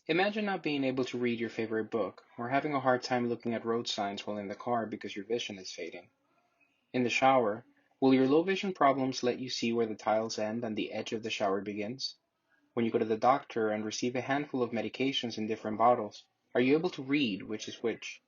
Imagine not being able to read your favorite book, or having a hard time looking at road signs while in the car because your vision is fading. In the shower, will your low vision problems let you see where the tiles end and the edge of the shower begins? When you go to the doctor and receive a handful of medications in different bottles, are you able to read which is which?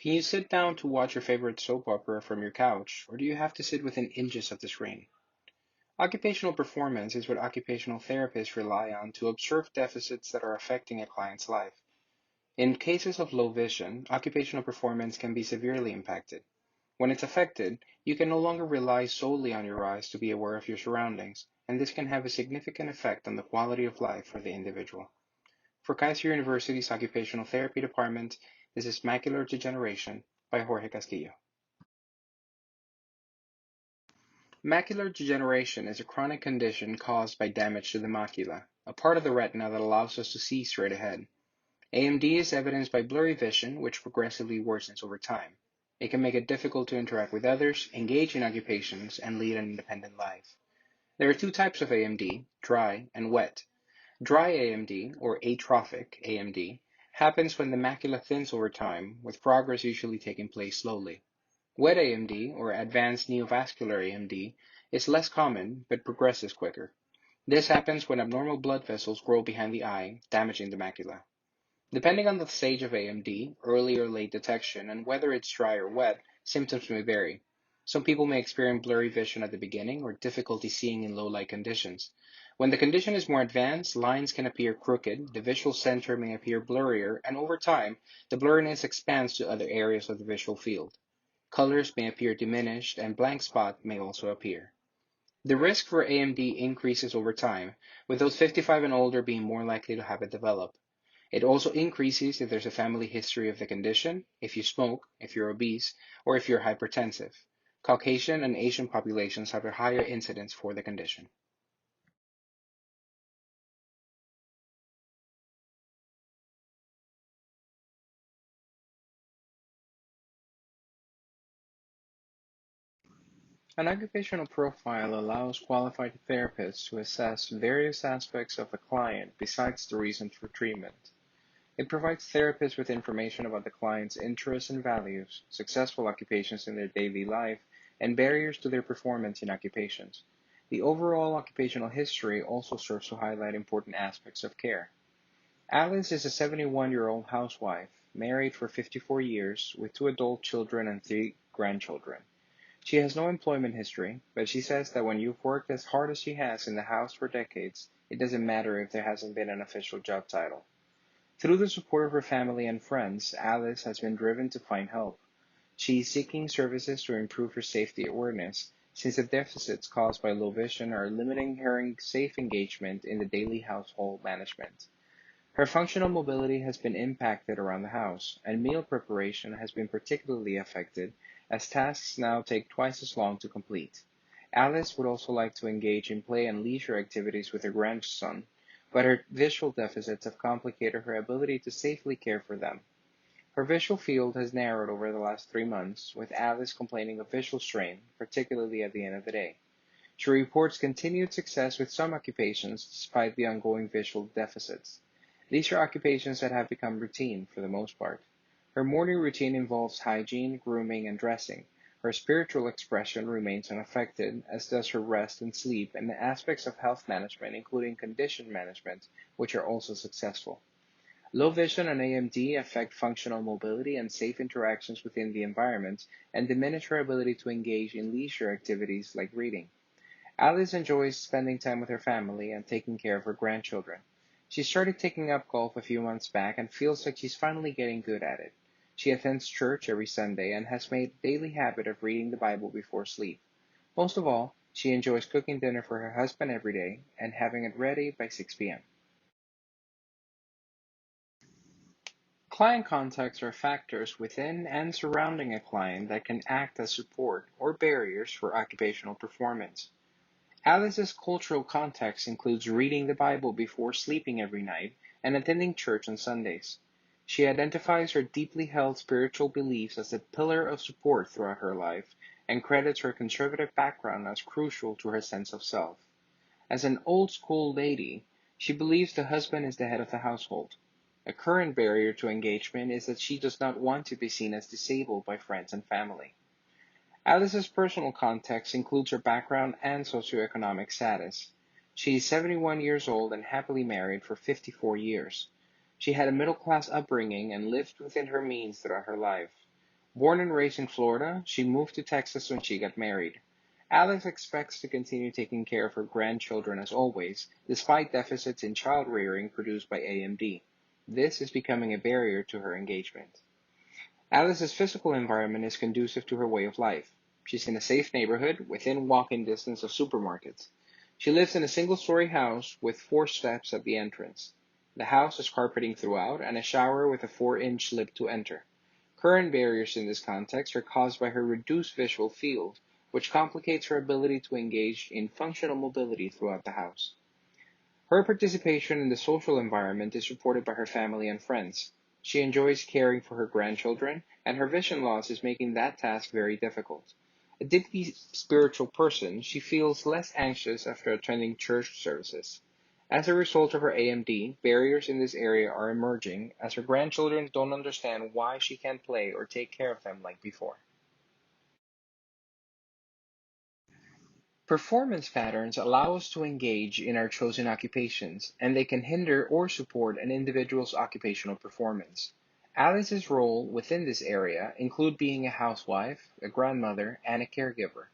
Can you sit down to watch your favorite soap opera from your couch, or do you have to sit within inches of the screen? Occupational performance is what occupational therapists rely on to observe deficits that are affecting a client's life. In cases of low vision, occupational performance can be severely impacted. When it's affected, you can no longer rely solely on your eyes to be aware of your surroundings, and this can have a significant effect on the quality of life for the individual. For Keiser University's Occupational Therapy Department, this is Macular Degeneration by Jorge Castillo. Macular degeneration is a chronic condition caused by damage to the macula, a part of the retina that allows us to see straight ahead. AMD is evidenced by blurry vision, which progressively worsens over time. It can make it difficult to interact with others, engage in occupations, and lead an independent life. There are two types of AMD, dry and wet. Dry AMD, or atrophic AMD, happens when the macula thins over time, with progress usually taking place slowly. Wet AMD, or advanced neovascular AMD, is less common but progresses quicker. This happens when abnormal blood vessels grow behind the eye, damaging the macula. Depending on the stage of AMD, early or late detection, and whether it's dry or wet, symptoms may vary. Some people may experience blurry vision at the beginning or difficulty seeing in low light conditions. When the condition is more advanced, lines can appear crooked, the visual center may appear blurrier, and over time, the blurriness expands to other areas of the visual field. Colors may appear diminished, and blank spot may also appear. The risk for AMD increases over time, with those 55 and older being more likely to have it develop. It also increases if there's a family history of the condition, if you smoke, if you're obese, or if you're hypertensive. Caucasian and Asian populations have a higher incidence for the condition. An occupational profile allows qualified therapists to assess various aspects of a client besides the reason for treatment. It provides therapists with information about the client's interests and values, successful occupations in their daily life, and barriers to their performance in occupations. The overall occupational history also serves to highlight important aspects of care. Alice is a 71-year-old housewife, married for 54 years, with two adult children and three grandchildren. She has no employment history, but she says that when you've worked as hard as she has in the house for decades, it doesn't matter if there hasn't been an official job title. Through the support of her family and friends, Alice has been driven to find help. She is seeking services to improve her safety awareness, since the deficits caused by low vision are limiting her safe engagement in the daily household management. Her functional mobility has been impacted around the house, and meal preparation has been particularly affected, as tasks now take twice as long to complete. Alice would also like to engage in play and leisure activities with her grandson, but her visual deficits have complicated her ability to safely care for them. Her visual field has narrowed over the last 3 months, with Alice complaining of visual strain, particularly at the end of the day. She reports continued success with some occupations despite the ongoing visual deficits. These are occupations that have become routine for the most part. Her morning routine involves hygiene, grooming, and dressing. Her spiritual expression remains unaffected, as does her rest and sleep, and the aspects of health management, including condition management, which are also successful. Low vision and AMD affect functional mobility and safe interactions within the environment and diminish her ability to engage in leisure activities like reading. Alice enjoys spending time with her family and taking care of her grandchildren. She started taking up golf a few months back and feels like she's finally getting good at it. She attends church every Sunday and has made a daily habit of reading the Bible before sleep. Most of all, she enjoys cooking dinner for her husband every day and having it ready by 6 p.m. Client contacts are factors within and surrounding a client that can act as support or barriers for occupational performance. Alice's cultural context includes reading the Bible before sleeping every night and attending church on Sundays. She identifies her deeply held spiritual beliefs as a pillar of support throughout her life and credits her conservative background as crucial to her sense of self. As an old school lady, she believes the husband is the head of the household. A current barrier to engagement is that she does not want to be seen as disabled by friends and family. Alice's personal context includes her background and socioeconomic status. She is 71 years old and happily married for 54 years. She had a middle-class upbringing and lived within her means throughout her life. Born and raised in Florida, she moved to Texas when she got married. Alice expects to continue taking care of her grandchildren as always, despite deficits in child rearing produced by AMD. This is becoming a barrier to her engagement. Alice's physical environment is conducive to her way of life. She's in a safe neighborhood within walking distance of supermarkets. She lives in a single-story house with 4 steps at the entrance. The house has carpeting throughout and a shower with a 4-inch lip to enter. Current barriers in this context are caused by her reduced visual field, which complicates her ability to engage in functional mobility throughout the house. Her participation in the social environment is supported by her family and friends. She enjoys caring for her grandchildren, and her vision loss is making that task very difficult. A deeply spiritual person, she feels less anxious after attending church services. As a result of her AMD, barriers in this area are emerging as her grandchildren don't understand why she can't play or take care of them like before. Performance patterns allow us to engage in our chosen occupations, and they can hinder or support an individual's occupational performance. Alice's role within this area include being a housewife, a grandmother, and a caregiver.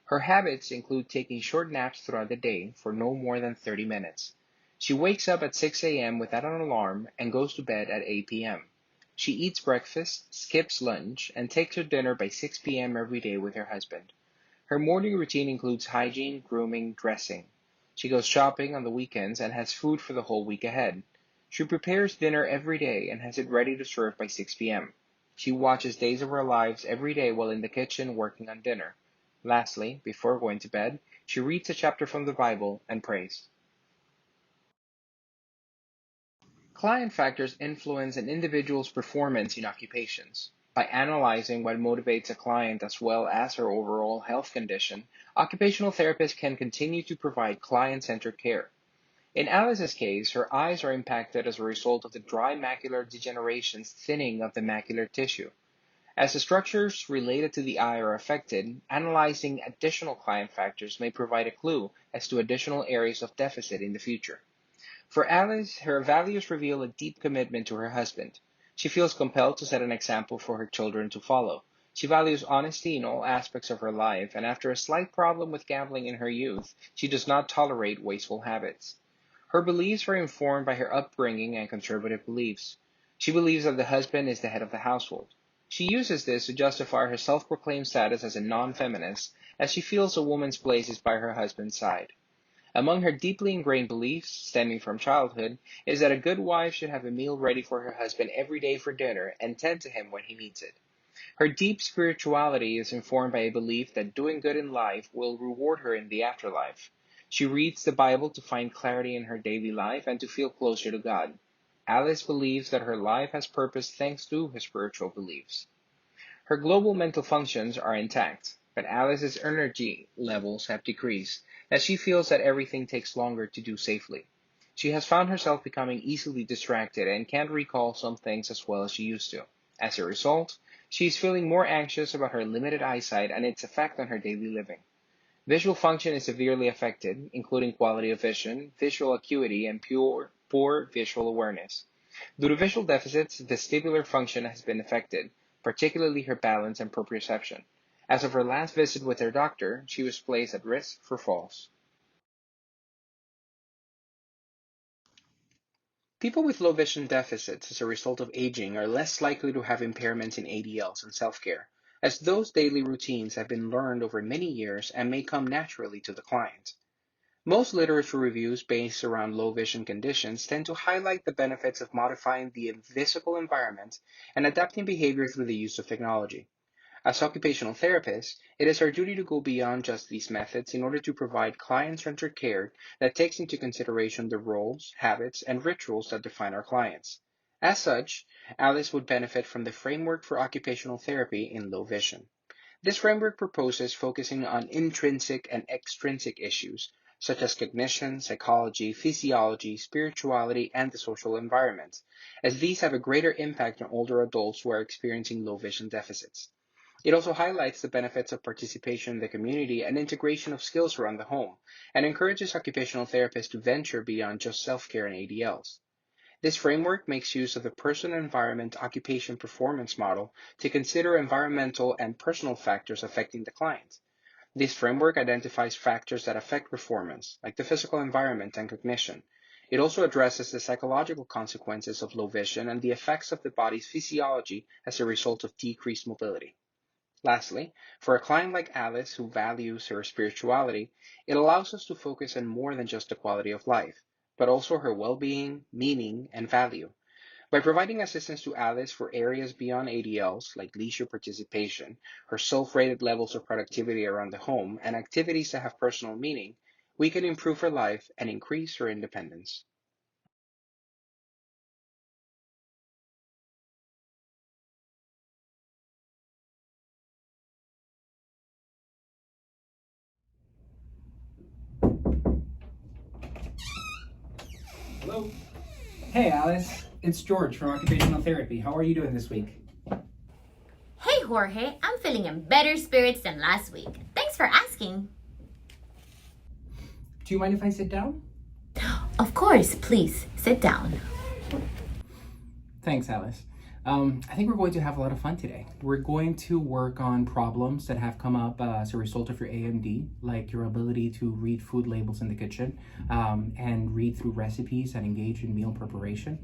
Her habits include taking short naps throughout the day for no more than 30 minutes. She wakes up at 6 a.m. without an alarm and goes to bed at 8 p.m. She eats breakfast, skips lunch, and takes her dinner by 6 p.m. every day with her husband. Her morning routine includes hygiene, grooming, dressing. She goes shopping on the weekends and has food for the whole week ahead. She prepares dinner every day and has it ready to serve by 6 p.m. She watches Days of Our Lives every day while in the kitchen working on dinner. Lastly, before going to bed, she reads a chapter from the Bible and prays. Client factors influence an individual's performance in occupations. By analyzing what motivates a client as well as her overall health condition, occupational therapists can continue to provide client-centered care. In Alice's case, her eyes are impacted as a result of the dry macular degeneration's thinning of the macular tissue. As the structures related to the eye are affected, analyzing additional client factors may provide a clue as to additional areas of deficit in the future. For Alice, her values reveal a deep commitment to her husband. She feels compelled to set an example for her children to follow. She values honesty in all aspects of her life, and after a slight problem with gambling in her youth, she does not tolerate wasteful habits. Her beliefs are informed by her upbringing and conservative beliefs. She believes that the husband is the head of the household. She uses this to justify her self-proclaimed status as a non-feminist, as she feels a woman's place is by her husband's side. Among her deeply ingrained beliefs, stemming from childhood, is that a good wife should have a meal ready for her husband every day for dinner and tend to him when he needs it. Her deep spirituality is informed by a belief that doing good in life will reward her in the afterlife. She reads the Bible to find clarity in her daily life and to feel closer to God. Alice believes that her life has purpose thanks to her spiritual beliefs. Her global mental functions are intact, but Alice's energy levels have decreased, as she feels that everything takes longer to do safely. She has found herself becoming easily distracted and can't recall some things as well as she used to. As a result, she is feeling more anxious about her limited eyesight and its effect on her daily living. Visual function is severely affected, including quality of vision, visual acuity, and poor visual awareness. Due to visual deficits, vestibular function has been affected, particularly her balance and proprioception. As of her last visit with her doctor, she was placed at risk for falls. People with low vision deficits as a result of aging are less likely to have impairments in ADLs and self-care, as those daily routines have been learned over many years and may come naturally to the client. Most literature reviews based around low vision conditions tend to highlight the benefits of modifying the physical environment and adapting behavior through the use of technology. As occupational therapists, it is our duty to go beyond just these methods in order to provide client-centered care that takes into consideration the roles, habits, and rituals that define our clients. As such, Alice would benefit from the framework for occupational therapy in low vision. This framework proposes focusing on intrinsic and extrinsic issues, such as cognition, psychology, physiology, spirituality, and the social environment, as these have a greater impact on older adults who are experiencing low vision deficits. It also highlights the benefits of participation in the community and integration of skills around the home, and encourages occupational therapists to venture beyond just self-care and ADLs. This framework makes use of the person-environment occupation performance model to consider environmental and personal factors affecting the client. This framework identifies factors that affect performance, like the physical environment and cognition. It also addresses the psychological consequences of low vision and the effects of the body's physiology as a result of decreased mobility. Lastly, for a client like Alice who values her spirituality, it allows us to focus on more than just the quality of life, but also her well-being, meaning, and value. By providing assistance to Alice for areas beyond ADLs like leisure participation, her self-rated levels of productivity around the home, and activities that have personal meaning, we can improve her life and increase her independence. Hello. Hey, Alice. It's George from Occupational Therapy. How are you doing this week? Hey, Jorge. I'm feeling in better spirits than last week. Thanks for asking. Do you mind if I sit down? Of course, please sit down. Thanks, Alice. I think we're going to have a lot of fun today. We're going to work on problems that have come up as a result of your AMD, like your ability to read food labels in the kitchen and read through recipes and engage in meal preparation.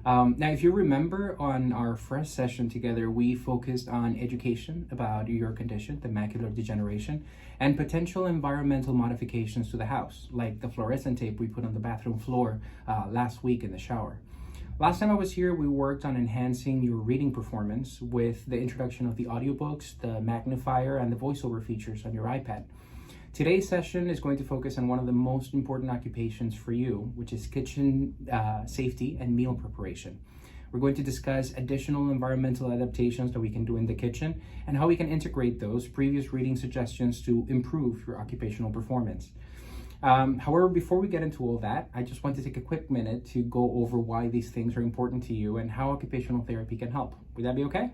Now, if you remember on our first session together, we focused on education about your condition, the macular degeneration, and potential environmental modifications to the house, like the fluorescent tape we put on the bathroom floor last week in the shower. Last time I was here, we worked on enhancing your reading performance with the introduction of the audiobooks, the magnifier, and the voiceover features on your iPad. Today's session is going to focus on one of the most important occupations for you, which is kitchen safety and meal preparation. We're going to discuss additional environmental adaptations that we can do in the kitchen and how we can integrate those previous reading suggestions to improve your occupational performance. However, before we get into all that, I just want to take a quick minute to go over why these things are important to you and how occupational therapy can help. Would that be okay?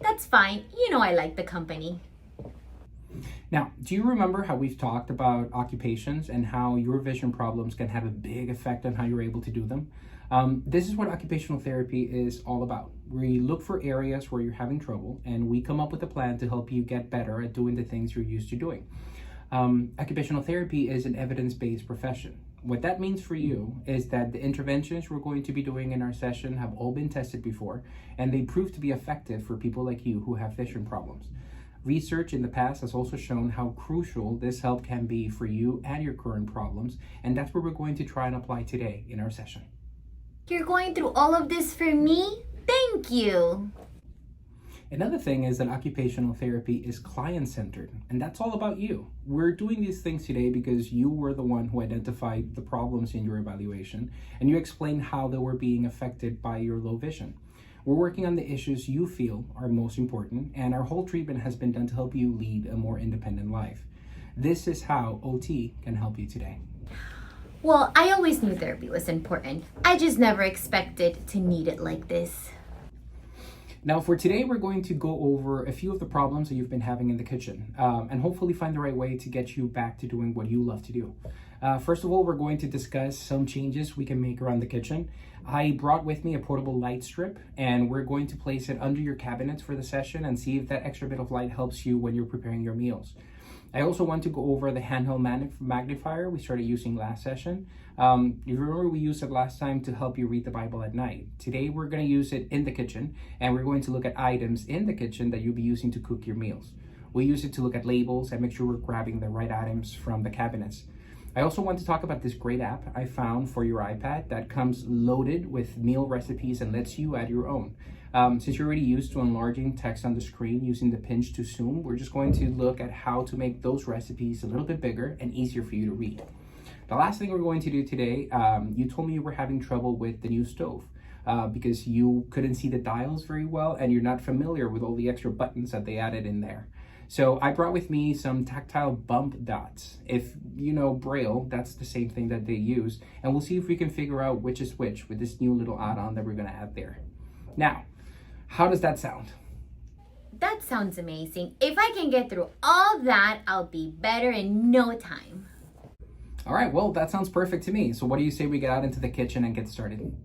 That's fine. You know I like the company. Now, do you remember how we've talked about occupations and how your vision problems can have a big effect on how you're able to do them? This is what occupational therapy is all about. We look for areas where you're having trouble and we come up with a plan to help you get better at doing the things you're used to doing. Occupational therapy is an evidence-based profession. What that means for you is that the interventions we're going to be doing in our session have all been tested before, and they prove to be effective for people like you who have vision problems. Research in the past has also shown how crucial this help can be for you and your current problems, and that's what we're going to try and apply today in our session. You're going through all of this for me? Thank you. Another thing is that occupational therapy is client-centered, and that's all about you. We're doing these things today because you were the one who identified the problems in your evaluation, and you explained how they were being affected by your low vision. We're working on the issues you feel are most important, and our whole treatment has been done to help you lead a more independent life. This is how OT can help you today. Well, I always knew therapy was important. I just never expected to need it like this. Now for today, we're going to go over a few of the problems that you've been having in the kitchen and hopefully find the right way to get you back to doing what you love to do. First of all, we're going to discuss some changes we can make around the kitchen. I brought with me a portable light strip and we're going to place it under your cabinets for the session and see if that extra bit of light helps you when you're preparing your meals. I also want to go over the handheld magnifier we started using last session. You remember we used it last time to help you read the Bible at night. Today we're going to use it in the kitchen and we're going to look at items in the kitchen that you'll be using to cook your meals. We use it to look at labels and make sure we're grabbing the right items from the cabinets. I also want to talk about this great app I found for your iPad that comes loaded with meal recipes and lets you add your own. Since you're already used to enlarging text on the screen using the pinch to zoom, we're just going to look at how to make those recipes a little bit bigger and easier for you to read. The last thing we're going to do today, you told me you were having trouble with the new stove because you couldn't see the dials very well and you're not familiar with all the extra buttons that they added in there. So I brought with me some tactile bump dots. If you know Braille, that's the same thing that they use. And we'll see if we can figure out which is which with this new little add-on that we're gonna add there. Now, how does that sound? That sounds amazing. If I can get through all that, I'll be better in no time. All right, well, that sounds perfect to me. So what do you say we get out into the kitchen and get started?